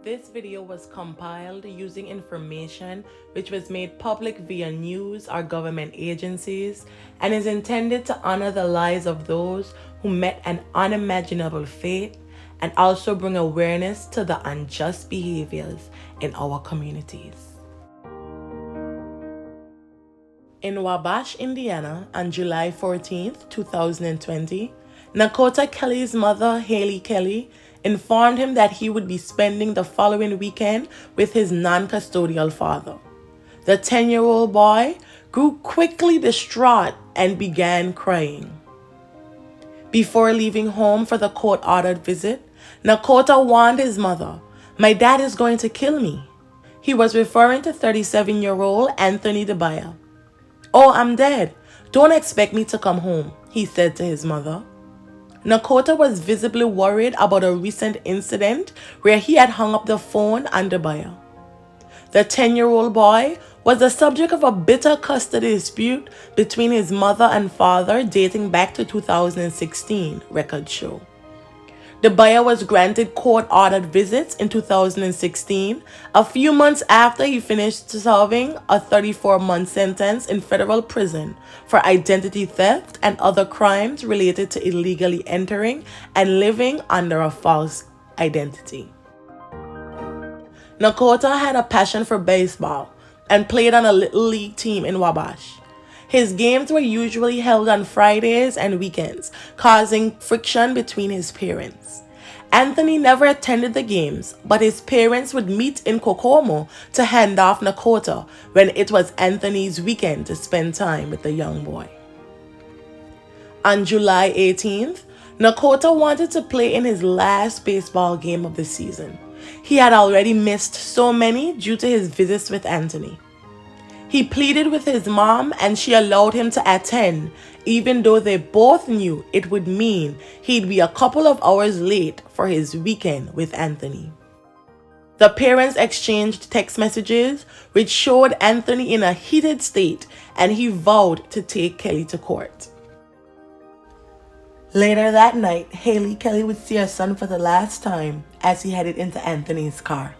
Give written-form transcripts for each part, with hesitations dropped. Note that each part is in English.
This video was compiled using information which was made public via news or government agencies and is intended to honor the lives of those who met an unimaginable fate and also bring awareness to the unjust behaviors in our communities. In Wabash, Indiana, on July 14th, 2020, Nakota Kelly's mother, Hayley Kelly, informed him that he would be spending the following weekend with his non-custodial father. The 10-year-old boy grew quickly distraught and began crying. Before leaving home for the court-ordered visit, Nakota warned his mother, "My dad is going to kill me." He was referring to 37-year-old Anthony Dibiah. "Oh, I'm dead. Don't expect me to come home," he said to his mother. Nakota was visibly worried about a recent incident where he had hung up the phone on Dibiah. The 10-year-old boy was the subject of a bitter custody dispute between his mother and father dating back to 2016, records show. Dibiah was granted court-ordered visits in 2016, a few months after he finished serving a 34-month sentence in federal prison for identity theft and other crimes related to illegally entering and living under a false identity. Nakota had a passion for baseball and played on a little league team in Wabash. His games were usually held on Fridays and weekends, causing friction between his parents. Anthony never attended the games, but his parents would meet in Kokomo to hand off Nakota when it was Anthony's weekend to spend time with the young boy. On July 18th, Nakota wanted to play in his last baseball game of the season. He had already missed so many due to his visits with Anthony. He pleaded with his mom and she allowed him to attend, even though they both knew it would mean he'd be a couple of hours late for his weekend with Anthony. The parents exchanged text messages which showed Anthony in a heated state, and he vowed to take Kelly to court. Later that night, Hayley Kelly would see her son for the last time as he headed into Anthony's car.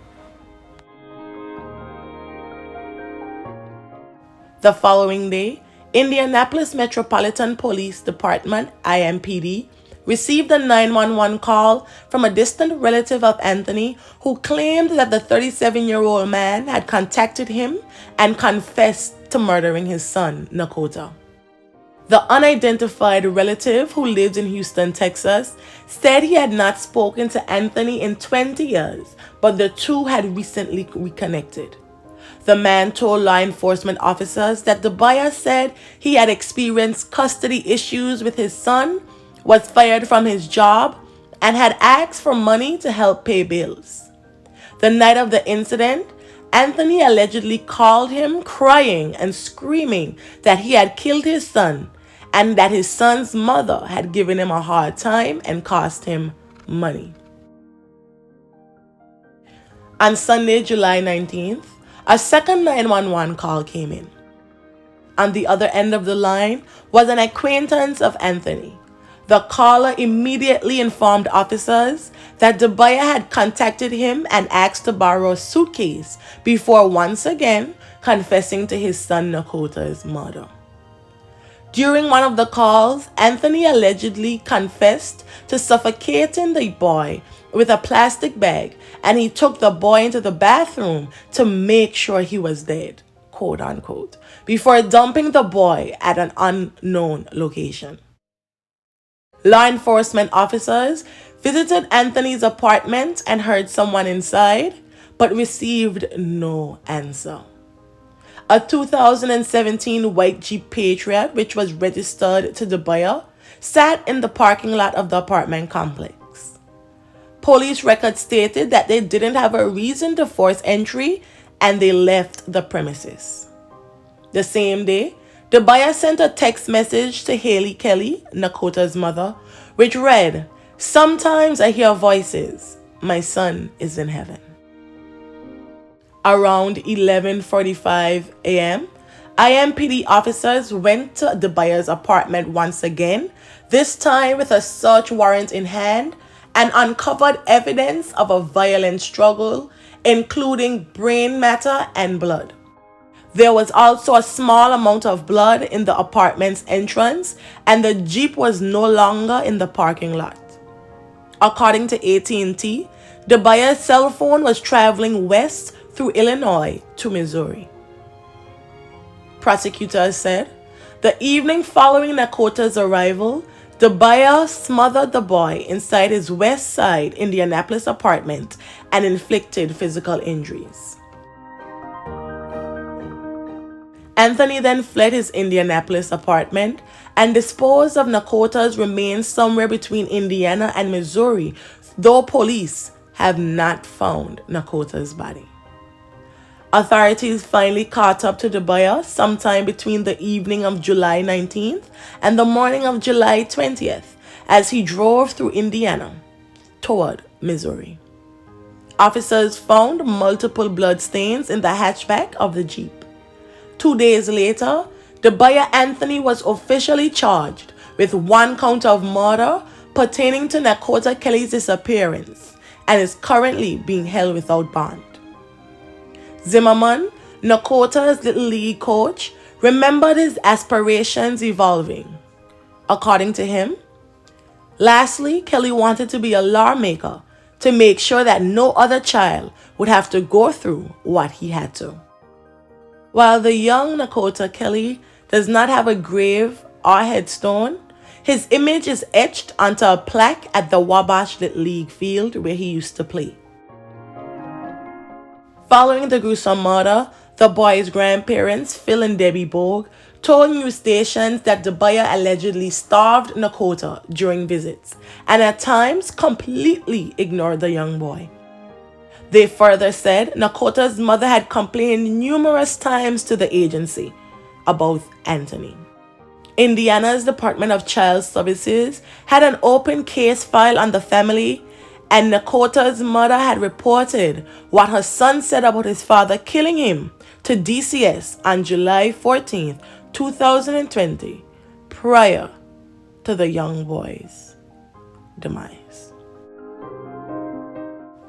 The following day, Indianapolis Metropolitan Police Department, IMPD, received a 911 call from a distant relative of Anthony who claimed that the 37-year-old man had contacted him and confessed to murdering his son, Nakota. The unidentified relative, who lives in Houston, Texas, said he had not spoken to Anthony in 20 years, but the two had recently reconnected. The man told law enforcement officers that Dibiah said he had experienced custody issues with his son, was fired from his job, and had asked for money to help pay bills. The night of the incident, Anthony allegedly called him crying and screaming that he had killed his son and that his son's mother had given him a hard time and cost him money. On Sunday, July 19th, a second 911 call came in. On the other end of the line was an acquaintance of Anthony. The caller immediately informed officers that Dibiah had contacted him and asked to borrow a suitcase before once again confessing to his son Nakota's murder. During one of the calls, Anthony allegedly confessed to suffocating the boy with a plastic bag, and he took the boy into the bathroom to make sure he was dead, quote unquote, before dumping the boy at an unknown location. Law enforcement officers visited Anthony's apartment and heard someone inside, but received no answer. A 2017 white Jeep Patriot, which was registered to Dibiah, sat in the parking lot of the apartment complex. Police records stated that they didn't have a reason to force entry and they left the premises. The same day, Dibiah sent a text message to Hayley Kelly, Nakota's mother, which read, "Sometimes I hear voices. My son is in heaven." Around 11:45 a.m., IMPD officers went to Dibiah's apartment once again, this time with a search warrant in hand, and uncovered evidence of a violent struggle, including brain matter and blood. There was also a small amount of blood in the apartment's entrance, and the Jeep was no longer in the parking lot. According to AT&T, Dibiah's cell phone was traveling west through Illinois to Missouri. Prosecutors said, the evening following Nakota's arrival, Dibiah smothered the boy inside his West Side Indianapolis apartment and inflicted physical injuries. Anthony then fled his Indianapolis apartment and disposed of Nakota's remains somewhere between Indiana and Missouri, though police have not found Nakota's body. Authorities finally caught up to Dibiah sometime between the evening of July 19th and the morning of July 20th as he drove through Indiana toward Missouri. Officers found multiple blood stains in the hatchback of the Jeep. 2 days later, Dibiah Anthony was officially charged with 1 count of murder pertaining to Nakota Kelly's disappearance and is currently being held without bond. Zimmerman, Nakota's Little League coach, remembered his aspirations evolving. According to him, lastly, Kelly wanted to be a lawmaker to make sure that no other child would have to go through what he had to. While the young Nakota Kelly does not have a grave or headstone, his image is etched onto a plaque at the Wabash Little League field where he used to play. Following the gruesome murder, the boy's grandparents, Phil and Debbie Bogue, told news stations that Dibiah allegedly starved Nakota during visits and at times completely ignored the young boy. They further said Nakota's mother had complained numerous times to the agency about Anthony. Indiana's Department of Child Services had an open case file on the family, and Nakota's mother had reported what her son said about his father killing him to DCS on July 14, 2020, prior to the young boy's demise.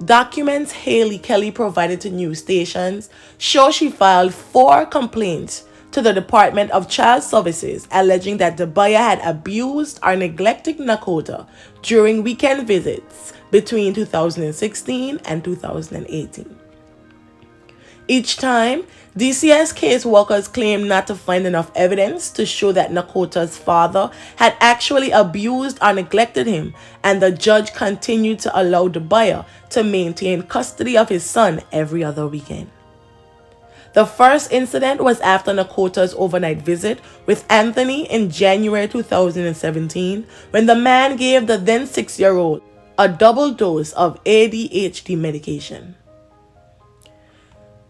Documents Hayley Kelly provided to news stations show she filed 4 complaints to the Department of Child Services alleging that Dibiah had abused or neglected Nakota during weekend visits between 2016 and 2018. Each time, DCS caseworkers claimed not to find enough evidence to show that Nakota's father had actually abused or neglected him, and the judge continued to allow Dibiah to maintain custody of his son every other weekend. The first incident was after Nakota's overnight visit with Anthony in January 2017, when the man gave the then 6-year-old a double dose of ADHD medication.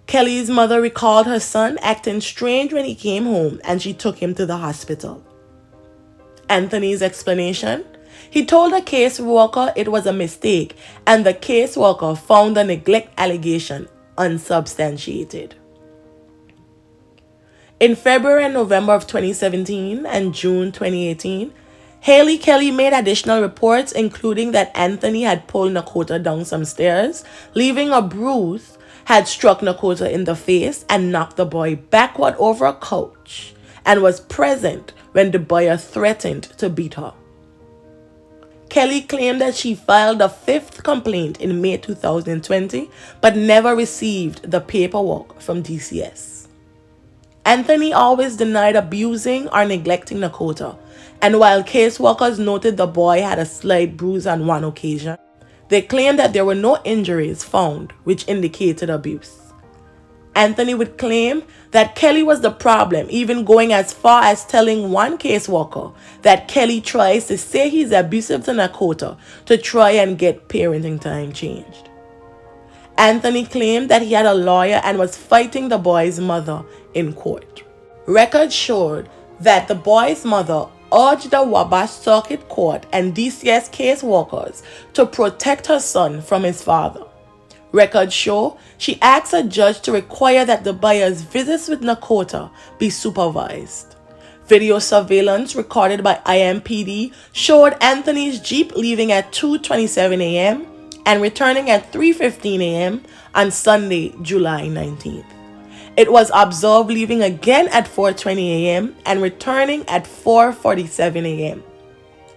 Kelly's mother recalled her son acting strange when he came home and she took him to the hospital. Anthony's explanation? He told the caseworker it was a mistake and the caseworker found the neglect allegation unsubstantiated. In February and November of 2017 and June 2018, Hayley Kelly made additional reports including that Anthony had pulled Nakota down some stairs, leaving a bruise, had struck Nakota in the face and knocked the boy backward over a couch, and was present when Dibiah threatened to beat her. Kelly claimed that she filed the 5th complaint in May 2020 but never received the paperwork from DCS. Anthony always denied abusing or neglecting Nakota, and while caseworkers noted the boy had a slight bruise on one occasion, they claimed that there were no injuries found which indicated abuse. Anthony would claim that Kelly was the problem, even going as far as telling one caseworker that Kelly tries to say he's abusive to Nakota to try and get parenting time changed. Anthony claimed that he had a lawyer and was fighting the boy's mother in court. Records showed that the boy's mother urged the Wabash Circuit Court and DCS caseworkers to protect her son from his father. Records show she asked a judge to require that Dibiah's visits with Nakota be supervised. Video surveillance recorded by IMPD showed Anthony's Jeep leaving at 2:27 a.m. and returning at 3:15 a.m. on Sunday, July 19th. It was observed leaving again at 4:20 a.m. and returning at 4:47 a.m.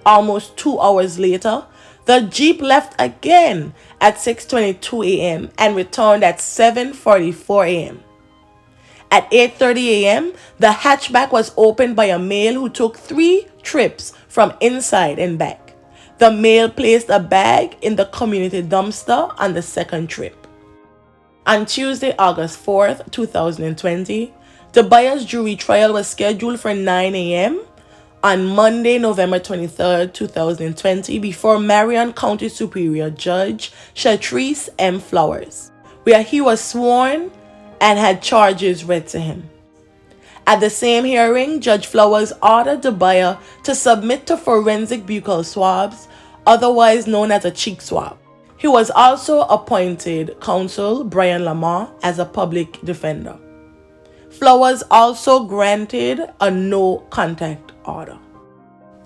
Almost 2 hours later, the Jeep left again at 6:22 a.m. and returned at 7:44 a.m. At 8:30 a.m., the hatchback was opened by a male who took 3 trips from inside and back. The male placed a bag in the community dumpster on the second trip. On Tuesday, August 4th, 2020, Dibiah's jury trial was scheduled for 9 a.m. on Monday, November 23rd, 2020, before Marion County Superior Judge Shatrice M. Flowers, where he was sworn and had charges read to him. At the same hearing, Judge Flowers ordered Dibiah to submit to forensic buccal swabs, otherwise known as a cheek swab. He was also appointed counsel Brian Lamar as a public defender. Flowers also granted a no-contact order.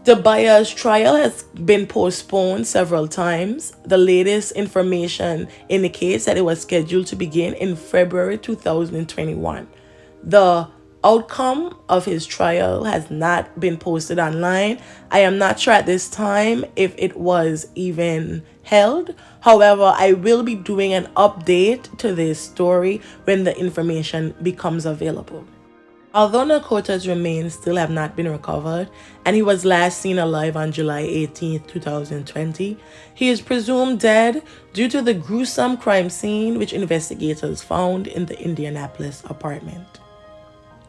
Dibiah's trial has been postponed several times. The latest information indicates that it was scheduled to begin in February 2021. The outcome of his trial has not been posted online. I am not sure at this time if it was even held. However, I will be doing an update to this story when the information becomes available. Although Nakota's remains still have not been recovered, and he was last seen alive on July 18, 2020, he is presumed dead due to the gruesome crime scene which investigators found in the Indianapolis apartment.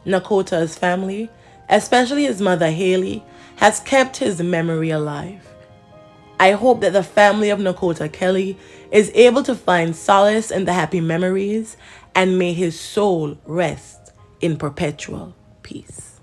Nakota's family, especially his mother Hayley, has kept his memory alive. I hope that the family of Nakota Kelly is able to find solace in the happy memories, and may his soul rest in perpetual peace.